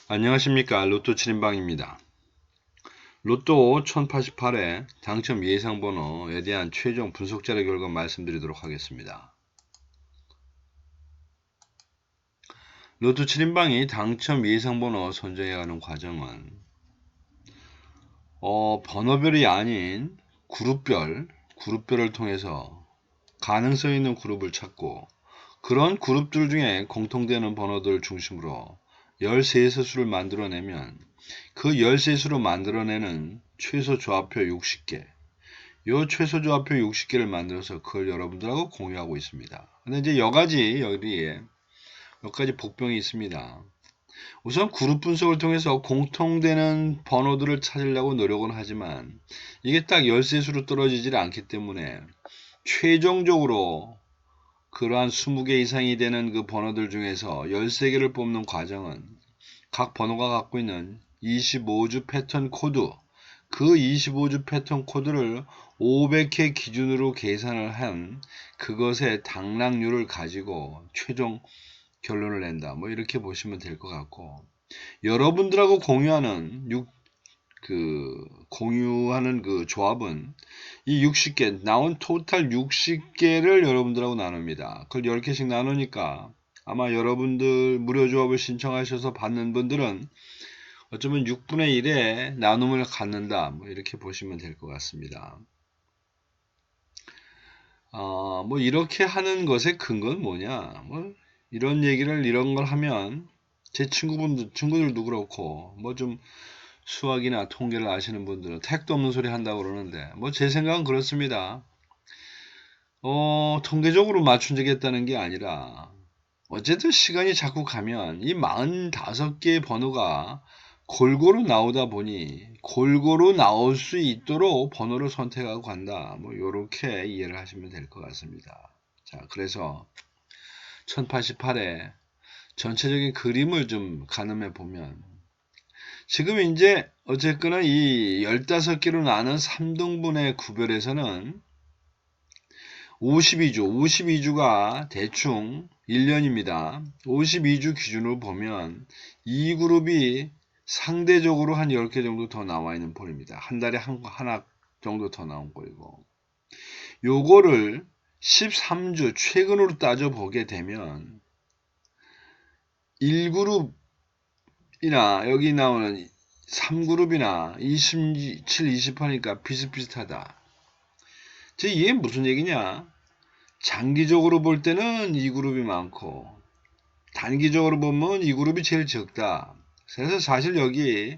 안녕하십니까. 로또 7인방입니다. 로또 1088의 당첨 예상번호에 대한 최종 분석 자료 결과 말씀드리도록 하겠습니다. 로또 7인방이 당첨 예상번호 선정해가는 과정은 번호별이 아닌 그룹별을 통해서 가능성 있는 그룹을 찾고 그런 그룹들 중에 공통되는 번호들 중심으로 13수를 만들어내면 그 13수로 만들어내는 최소 조합표 60개, 요 최소 조합표 60개를 만들어서 그걸 여러분들하고 공유하고 있습니다. 근데 이제 여기에 몇 가지 복병이 있습니다. 우선 그룹 분석을 통해서 공통되는 번호들을 찾으려고 노력은 하지만 이게 딱 13수로 떨어지질 않기 때문에 최종적으로 그러한 20개 이상이 되는 그 번호들 중에서 13개를 뽑는 과정은 각 번호가 갖고 있는 25주 패턴 코드, 그 25주 패턴 코드를 500회 기준으로 계산을 한 그것의 당락률을 가지고 최종 결론을 낸다. 뭐 이렇게 보시면 될 것 같고, 여러분들하고 공유하는 그 조합은 이 60개, 나온 토탈 60개를 여러분들하고 나눕니다. 그걸 10개씩 나누니까 아마 여러분들 무료 조합을 신청하셔서 받는 분들은 어쩌면 6분의 1의 나눔을 갖는다. 뭐 이렇게 보시면 될 것 같습니다. 뭐 이렇게 하는 것의 근거는 뭐냐? 뭐 이런 걸 하면 제 친구들도 그렇고 뭐 좀 수학이나 통계를 아시는 분들은 택도 없는 소리 한다고 그러는데 뭐 제 생각은 그렇습니다. 통계적으로 맞춘적했다는 게 아니라 어쨌든 시간이 자꾸 가면 이 45개의 번호가 골고루 나오다 보니 골고루 나올 수 있도록 번호를 선택하고 간다. 뭐 이렇게 이해를 하시면 될 것 같습니다. 자, 그래서 1088에 전체적인 그림을 좀 가늠해 보면 지금 이제 어쨌거나 이 15개로 나눈 3등분의 구별에서는 52주가 대충 1년입니다. 52주 기준으로 보면 이 그룹이 상대적으로 한 10개 정도 더 나와 있는 폴입니다. 한 달에 하나 정도 더 나온 꼴이고, 요거를 13주 최근으로 따져보게 되면 1그룹이나 여기 나오는 3그룹이나 27, 28이니까 비슷비슷하다. 즉 이게 무슨 얘기냐? 장기적으로 볼 때는 이 그룹이 많고 단기적으로 보면 이 그룹이 제일 적다. 그래서 사실 여기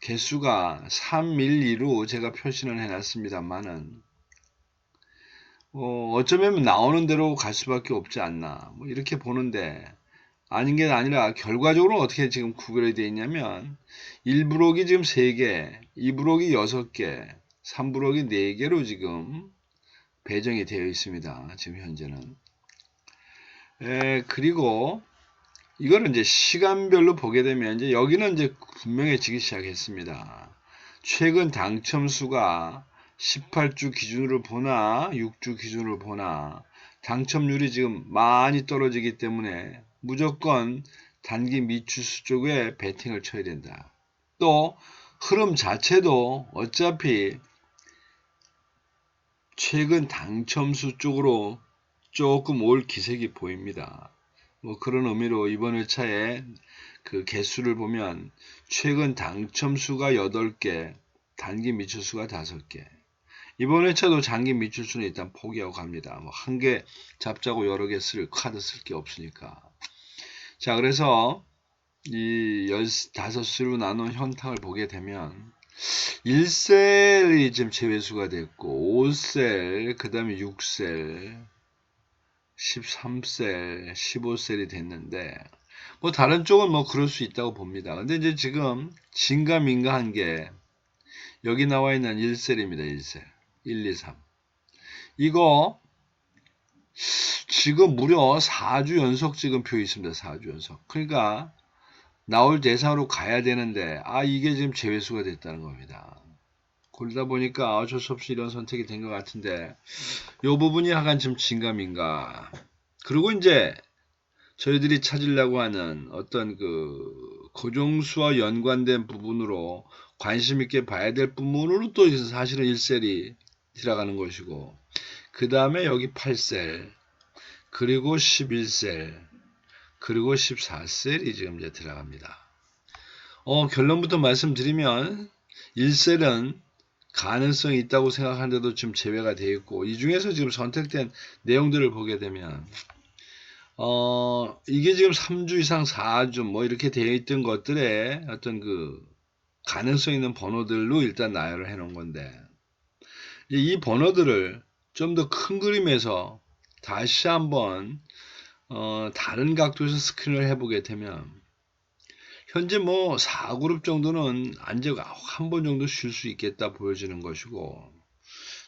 개수가 3, 1, 2로 제가 표시를 해놨습니다만은 어쩌면 나오는 대로 갈 수밖에 없지 않나 뭐 이렇게 보는데 아닌 게 아니라 결과적으로 어떻게 지금 구별이 되어 있냐면 1브록이 지금 3개, 2브록이 6개, 3브록이 4개로 지금 배정이 되어 있습니다. 지금 현재는. 그리고 이거는 이제 시간별로 보게 되면 이제 여기는 이제 분명해지기 시작했습니다. 최근 당첨 수가 18주 기준으로 보나 6주 기준으로 보나 당첨률이 지금 많이 떨어지기 때문에 무조건 단기 미추수 쪽에 베팅을 쳐야 된다. 또 흐름 자체도 어차피 최근 당첨수 쪽으로 조금 올 기색이 보입니다. 뭐 그런 의미로 이번 회차에 그 개수를 보면 최근 당첨수가 8개, 단기 미추수가 5개. 이번 회차도 장기 미추수는 일단 포기하고 갑니다. 뭐 한 개 잡자고 여러 개 카드 쓸 게 없으니까. 자, 그래서 이 15수로 나눈 현탕을 보게 되면 1셀이 지금 제외수가 됐고 5셀, 그 다음에 6셀, 13셀, 15셀이 됐는데 뭐 다른 쪽은 뭐 그럴 수 있다고 봅니다. 근데 이제 지금 진가민가한 게 여기 나와 있는 1셀입니다. 1셀. 1, 2, 3. 이거 지금 무려 4주 연속 지금 표 있습니다. 4주 연속. 그러니까 나올 대상으로 가야 되는데 이게 지금 제외수가 됐다는 겁니다. 그러다 보니까 어쩔 수 없이 이런 선택이 된 것 같은데 이 부분이 약간 좀 진가민가. 그리고 이제 저희들이 찾으려고 하는 어떤 그 고정수와 연관된 부분으로 관심 있게 봐야 될 부분으로 또 사실은 1셀이 들어가는 것이고, 그 다음에 여기 8셀, 그리고 11셀, 그리고 14셀이 지금 이제 들어갑니다. 결론부터 말씀드리면 1셀은 가능성이 있다고 생각하는데도 지금 제외가 되어 있고, 이 중에서 지금 선택된 내용들을 보게 되면 이게 지금 3주 이상 4주 뭐 이렇게 되어 있던 것들의 어떤 그 가능성 있는 번호들로 일단 나열을 해 놓은 건데, 이 번호들을 좀 더 큰 그림에서 다시 한번 다른 각도에서 스크린을 해보게 되면, 현재 뭐 4그룹 정도는 안정 한 번 정도 쉴 수 있겠다 보여지는 것이고,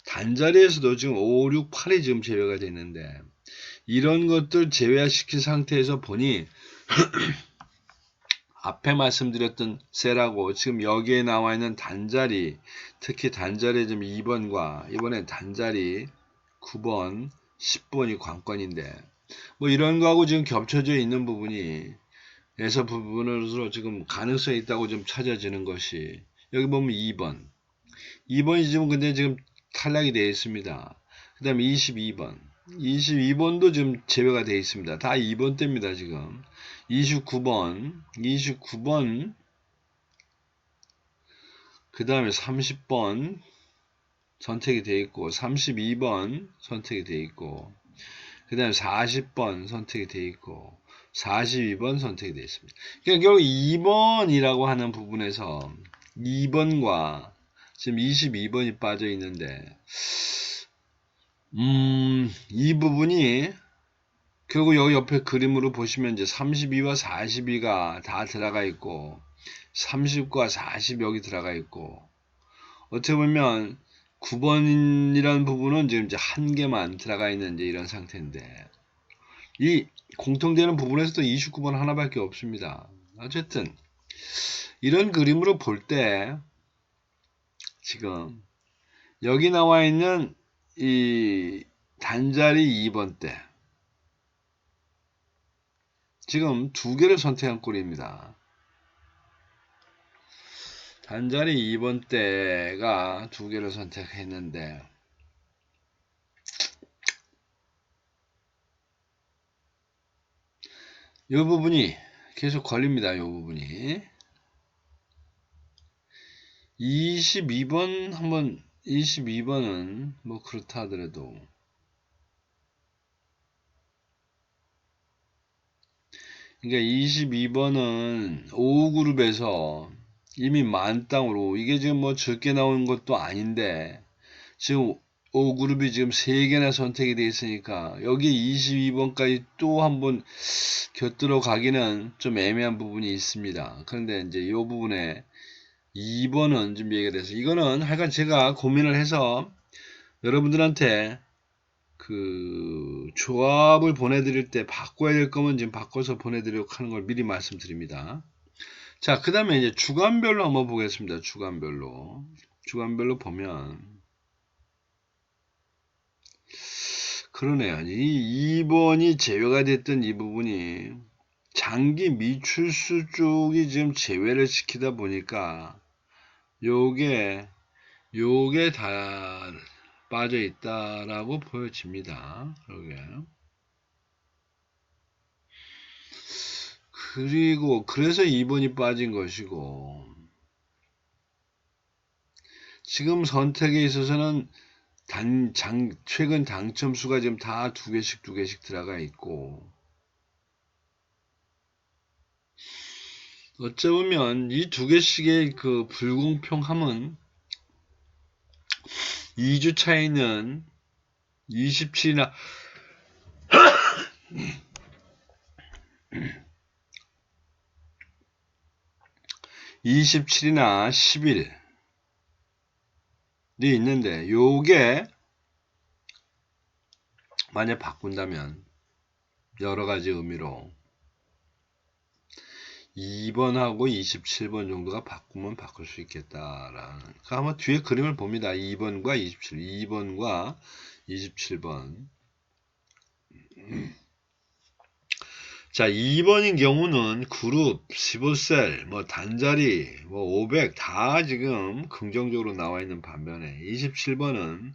단자리에서도 지금 5, 6, 8이 지금 제외가 되어 있는데, 이런 것들 제외시킨 상태에서 보니 앞에 말씀드렸던 셀하고 지금 여기에 나와 있는 단자리, 특히 단자리 지금 2번과 이번엔 단자리 9번, 10번이 관건인데, 뭐 이런 거하고 지금 겹쳐져 있는 부분이 에서 부분으로 지금 가능성이 있다고 좀 찾아지는 것이, 여기 보면 2번이 지금 근데 지금 탈락이 되어 있습니다. 그 다음에 22번도 지금 제외가 되어 있습니다. 다 2번 대입니다. 지금 29번, 그 다음에 30번 선택이 되어 있고, 32번 선택이 되어 있고, 그 다음에 40번 선택이 되어 있고, 42번 선택이 되어 있습니다. 그러니까 결국 2번이라고 하는 부분에서 2번과 지금 22번이 빠져 있는데, 이 부분이 결국 여기 옆에 그림으로 보시면 이제 32와 42가 다 들어가 있고, 30과 40 여기 들어가 있고, 어떻게 보면 9번이라는 부분은 지금 이제 한 개만 들어가 있는 이제 이런 상태인데, 이 공통되는 부분에서도 29번 하나밖에 없습니다. 어쨌든 이런 그림으로 볼 때 지금 여기 나와 있는 이 단자리 2번 때 지금 두 개를 선택한 꼴입니다. 단자리 2번 때가 두 개를 선택했는데, 이 부분이 계속 걸립니다. 이 부분이 22번 한번 22번은 뭐 그렇다 하더라도, 그러니까 22번은 5그룹에서 이미 만땅으로, 이게 지금 뭐 적게 나오는 것도 아닌데 지금 5그룹이 지금 3개나 선택이 되어 있으니까 여기 22번까지 또 한번 곁들어 가기는 좀 애매한 부분이 있습니다. 그런데 이제 이 부분에 2번은 좀 얘기가 돼서, 이거는 하여간 제가 고민을 해서 여러분들한테 그 조합을 보내드릴 때 바꿔야 될 거면 지금 바꿔서 보내드리려고 하는 걸 미리 말씀드립니다. 자, 그 다음에 이제 주간별로 한번 보겠습니다. 주간별로 보면, 그러네요. 이 2번이 제외가 됐던 이 부분이 장기 미출수 쪽이 지금 제외를 시키다 보니까 요게 다 빠져 있다라고 보여집니다. 그리고 그래서 2번이 빠진 것이고, 지금 선택에 있어서는 최근 당첨수가 지금 다 두 개씩 들어가 있고, 어쩌면 이 두 개씩의 그 불공평함은 2주 차이는 27이나 10일이 있는데, 요게 만약 바꾼다면 여러가지 의미로 2번하고 27번 정도가 바꾸면 바꿀 수 있겠다라는, 그러니까 한번 뒤에 그림을 봅니다. 2번과 27번. 자, 2번인 경우는 그룹, 15셀, 뭐 단자리, 뭐 500 다 지금 긍정적으로 나와 있는 반면에 27번은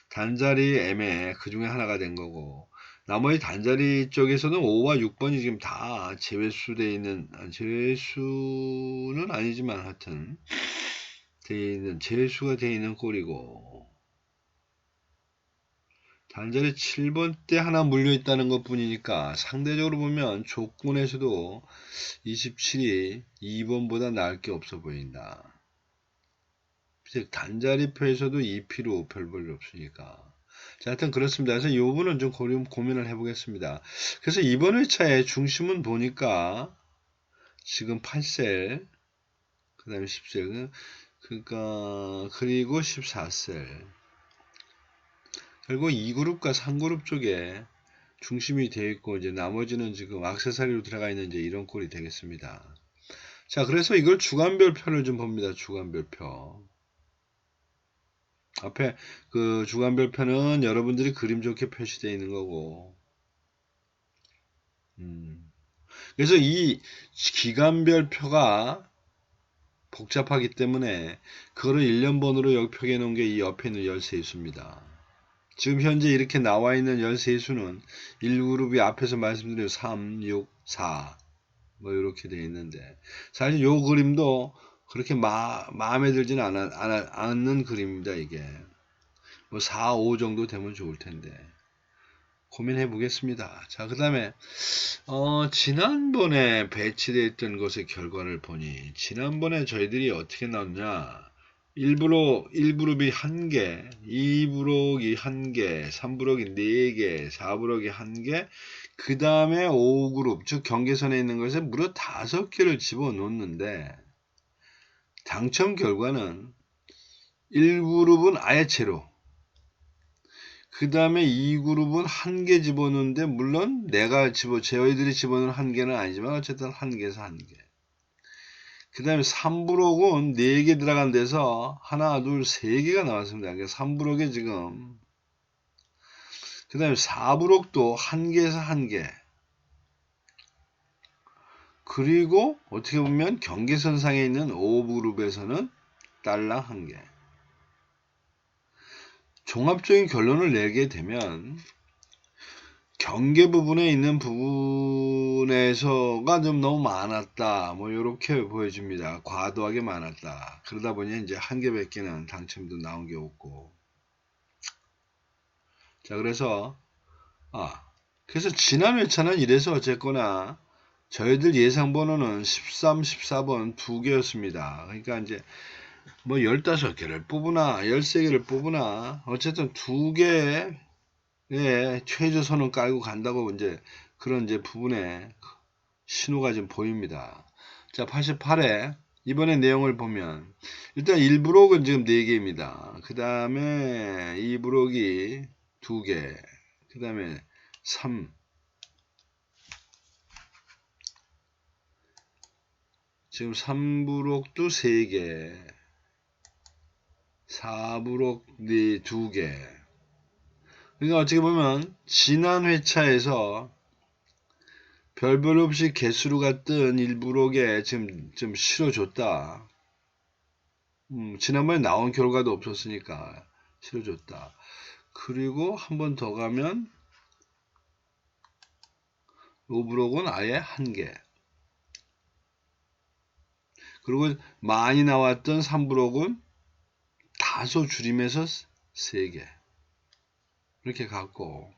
단자리 애매 그 중에 하나가 된 거고, 나머지 단자리 쪽에서는 5와 6번이 지금 다 제외수돼 있는, 제외수는 아니지만 하여튼 돼 있는, 제외수가 돼 있는 꼴이고, 단자리 7번 때 하나 물려 있다는 것 뿐이니까 상대적으로 보면 조건에서도 27이 2번보다 나을 게 없어 보인다. 즉 단자리표에서도 2P로 별 볼일 없으니까. 자, 하여튼 그렇습니다. 그래서 이 부분은 좀 고민을 해보겠습니다. 그래서 이번 회차의 중심은 보니까 지금 8셀, 그 다음에 10셀, 그러니까 그리고 14셀. 결국 2그룹과 3그룹 쪽에 중심이 되어 있고, 이제 나머지는 지금 액세서리로 들어가 있는 이제 이런 꼴이 되겠습니다. 자, 그래서 이걸 주간별표를 좀 봅니다. 주간별표. 앞에 그 주간별표는 여러분들이 그림 좋게 표시되어 있는 거고, 그래서 이 기간별표가 복잡하기 때문에 그거를 1년번으로 여기 표기해 놓은 게 이 옆에 있는 열세수입니다. 지금 현재 이렇게 나와 있는 열세수는 1그룹이 앞에서 말씀드린 3, 6, 4 뭐 이렇게 되어 있는데, 사실 요 그림도 그렇게 마음에 들지는 않는 그림입니다. 이게 뭐 4, 5 정도 되면 좋을 텐데 고민해 보겠습니다. 자, 그 다음에 지난번에 배치되어 있던 것의 결과를 보니, 지난번에 저희들이 어떻게 나왔냐, 1그룹이 1개, 2브록이 1개, 3브록이 4개, 4브록이 1개, 그 다음에 5그룹, 즉 경계선에 있는 것에 무려 5개를 집어넣는데, 당첨 결과는 1그룹은 아예 제로, 그 다음에 2그룹은 1개 집어넣는데, 물론 저희들이 집어넣은 1개는 아니지만 어쨌든 1개에서 1개. 그 다음에 3브록은 4개 들어간 데서 하나, 둘, 3개가 나왔습니다. 그러니까 3브록에 지금, 그 다음에 4브록도 1개에서 1개. 그리고 어떻게 보면 경계선상에 있는 5그룹에서는 딸랑 1개. 종합적인 결론을 내게 되면 경계 부분에 있는 부분에서가 좀 너무 많았다. 뭐 이렇게 보여집니다. 과도하게 많았다. 그러다 보니 이제 1개밖에는 당첨도 나온 게 없고. 자, 그래서 지난 회차는 이래서 어쨌거나 저희들 예상 번호는 13, 14번 2개였습니다. 그러니까 이제 뭐 15개를 뽑으나 13개를 뽑으나 어쨌든 2개의 최저선을 깔고 간다고 이제 그런 이제 부분에 신호가 좀 보입니다. 자, 88회 이번에 내용을 보면 일단 1브록은 지금 4개입니다. 그 다음에 2브록이 2개, 그 다음에 3, 지금 3브록도 3개, 4브록 2개. 그러니까 어떻게 보면 지난 회차에서 별별 없이 개수로 갔던 1브록에 지금 좀 실어줬다. 지난번에 나온 결과도 없었으니까 실어줬다. 그리고 한 번 더 가면 5브록은 아예 1개. 그리고 많이 나왔던 3브록은 다소 줄임해서 3개. 이렇게 갔고.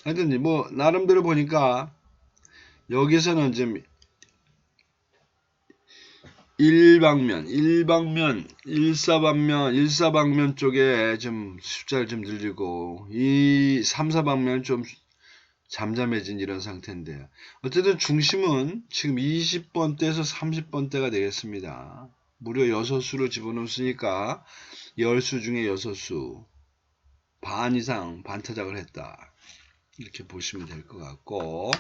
하여튼 뭐 나름대로 보니까 여기서는 좀 일사방면 쪽에 좀 숫자를 좀 늘리고, 이 3, 4방면 좀 잠잠해진 이런 상태인데요. 어쨌든 중심은 지금 20번대에서 30번대가 되겠습니다. 무려 6수를 집어넣었으니까 10수 중에 6수, 반 이상 반타작을 했다. 이렇게 보시면 될 것 같고,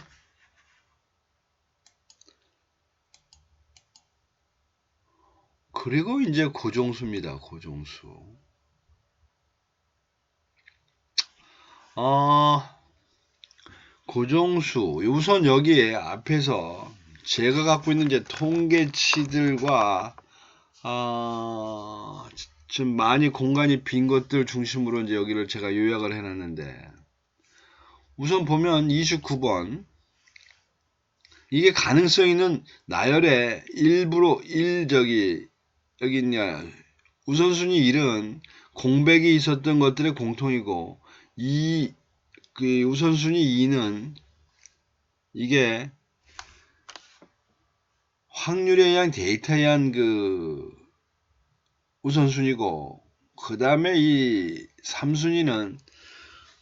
그리고 이제 고정수입니다. 고정수. 고정수. 우선 여기에 앞에서 제가 갖고 있는 이제 통계치들과 좀 많이 공간이 빈 것들 중심으로 이제 여기를 제가 요약을 해놨는데, 우선 보면 29번 이게 가능성 있는 나열의 일부로 여기 있냐, 우선순위 1은 공백이 있었던 것들의 공통이고, 그 우선순위 2는 이게 확률에 의한 데이터에 의한 그 우선순위고, 그 다음에 이 3순위는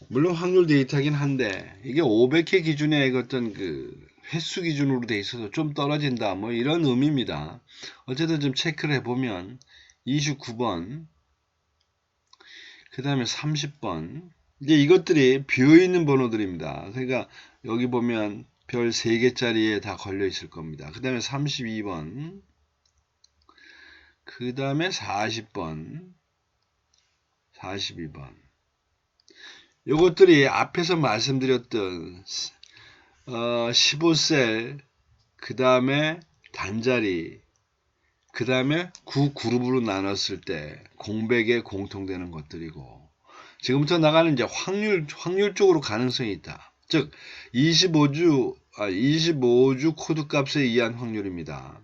물론 확률 데이터긴 한데 이게 500회 기준의 어떤 그 횟수 기준으로 돼 있어서 좀 떨어진다, 뭐 이런 의미입니다. 어쨌든 좀 체크를 해보면 29번, 그 다음에 30번, 이제 이것들이 비어있는 번호들입니다. 그러니까 여기 보면 별 3개짜리에 다 걸려 있을 겁니다. 그 다음에 32번, 그 다음에 40번, 42번. 요것들이 앞에서 말씀드렸던 15셀, 그 다음에 단자리, 그 다음에 9그룹으로 나눴을 때 공백에 공통되는 것들이고, 지금부터 나가는 이제 확률 쪽으로 가능성이 있다. 즉 25주 코드 값에 의한 확률입니다.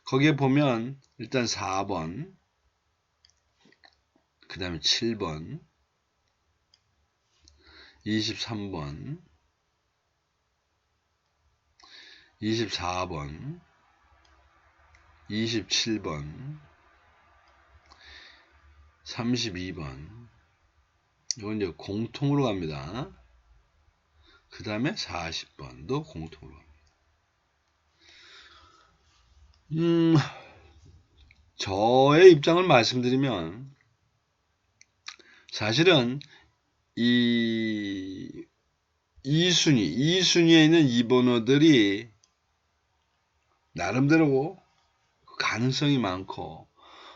거기에 보면 일단 4번, 그 다음에 7번, 23번, 24번, 27번, 32번, 이건 이제 공통으로 갑니다. 그 다음에 40번도 공통으로 갑니다. 저의 입장을 말씀드리면, 사실은 이순위에 있는 이 번호들이 나름대로 가능성이 많고,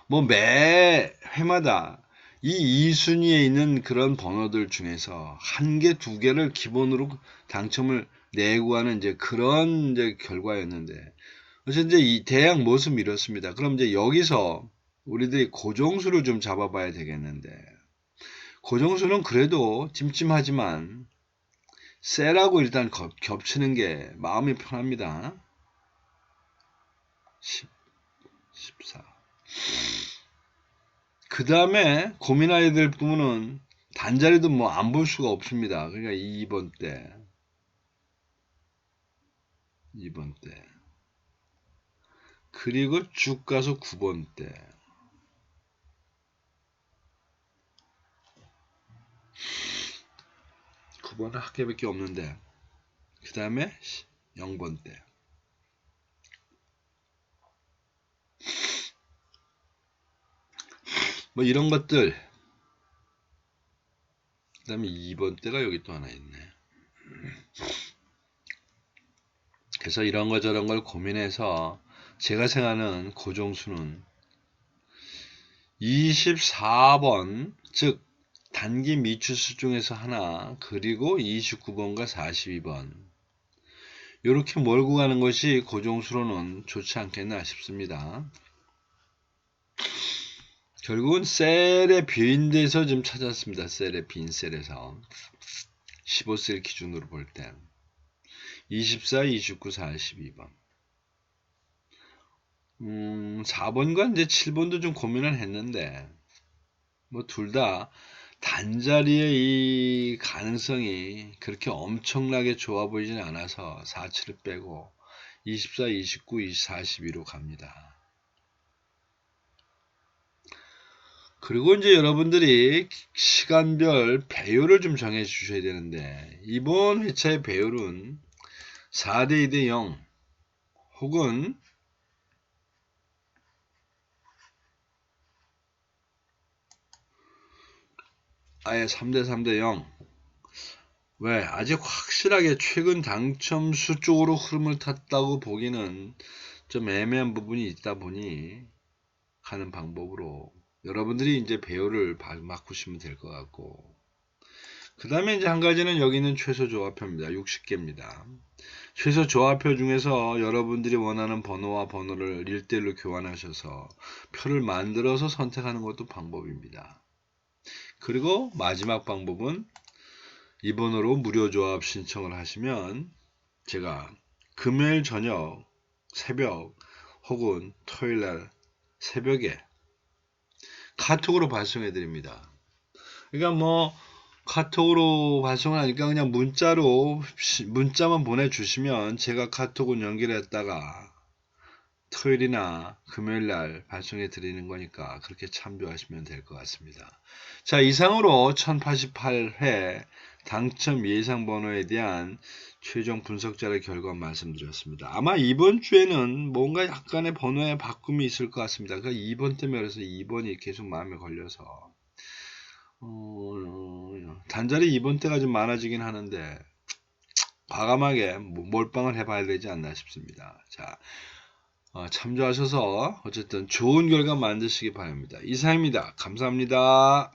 뭐 매 회마다 이 2순위에 있는 그런 번호들 중에서 한 개, 두 개를 기본으로 당첨을 내고 하는 이제 그런 이제 결과였는데, 그래서 이제 이 대략 모습 이렇습니다. 그럼 이제 여기서 우리들이 고정수를 좀 잡아봐야 되겠는데, 고정수는 그래도 찜찜하지만 셀하고 일단 겹치는 게 마음이 편합니다. 10, 14. 그 다음에 고민해야 될 부분은 단자리도 뭐 안 볼 수가 없습니다. 그러니까 2번 때. 그리고 쭉 가서 9번 때. 은 한 개밖에 없는데, 그 다음에 0번 때. 뭐 이런 것들. 그 다음에 2번 때가 여기 또 하나 있네. 그래서 이런 거 저런 걸 고민해서 제가 생각하는 고정수는 24번, 즉 단기 미추수 중에서 하나, 그리고 29번과 42번, 이렇게 몰고 가는 것이 고정수로는 좋지 않겠나 싶습니다. 결국은 셀의 빈 데서 좀 찾았습니다. 셀의 빈 셀에서 15셀 기준으로 볼 때 24, 29, 42번. 4번과 이제 7번도 좀 고민을 했는데, 뭐 둘 다 단자리의 이 가능성이 그렇게 엄청나게 좋아 보이진 않아서 4, 7을 빼고 24, 29, 24, 42로 갑니다. 그리고 이제 여러분들이 시간별 배율을 좀 정해 주셔야 되는데, 이번 회차의 배율은 4대 2대 0 혹은 아예 3대 3대 0. 왜? 아직 확실하게 최근 당첨수 쪽으로 흐름을 탔다고 보기는 좀 애매한 부분이 있다 보니 하는 방법으로 여러분들이 이제 배열을 바꾸시면 될 것 같고, 그 다음에 이제 한 가지는 여기 있는 최소 조합표입니다. 60개입니다. 최소 조합표 중에서 여러분들이 원하는 번호와 번호를 1대1로 교환하셔서 표를 만들어서 선택하는 것도 방법입니다. 그리고 마지막 방법은 이 번호로 무료 조합 신청을 하시면 제가 금요일 저녁 새벽 혹은 토요일날 새벽에 카톡으로 발송해 드립니다. 그러니까 뭐 카톡으로 발송을 하니까 그냥 문자만 보내주시면 제가 카톡은 연결했다가 토요일이나 금요일날 발송해 드리는 거니까 그렇게 참조하시면 될 것 같습니다. 자, 이상으로 1088회 당첨 예상 번호에 대한 최종 분석자의 결과 말씀드렸습니다. 아마 이번 주에는 뭔가 약간의 번호의 바꿈이 있을 것 같습니다. 그러니까 2번 때문에 그래서 2번이 계속 마음에 걸려서 단자리 2번 때가 좀 많아지긴 하는데 과감하게 몰빵을 해봐야 되지 않나 싶습니다. 자, 참조하셔서 어쨌든 좋은 결과 만드시기 바랍니다. 이상입니다. 감사합니다.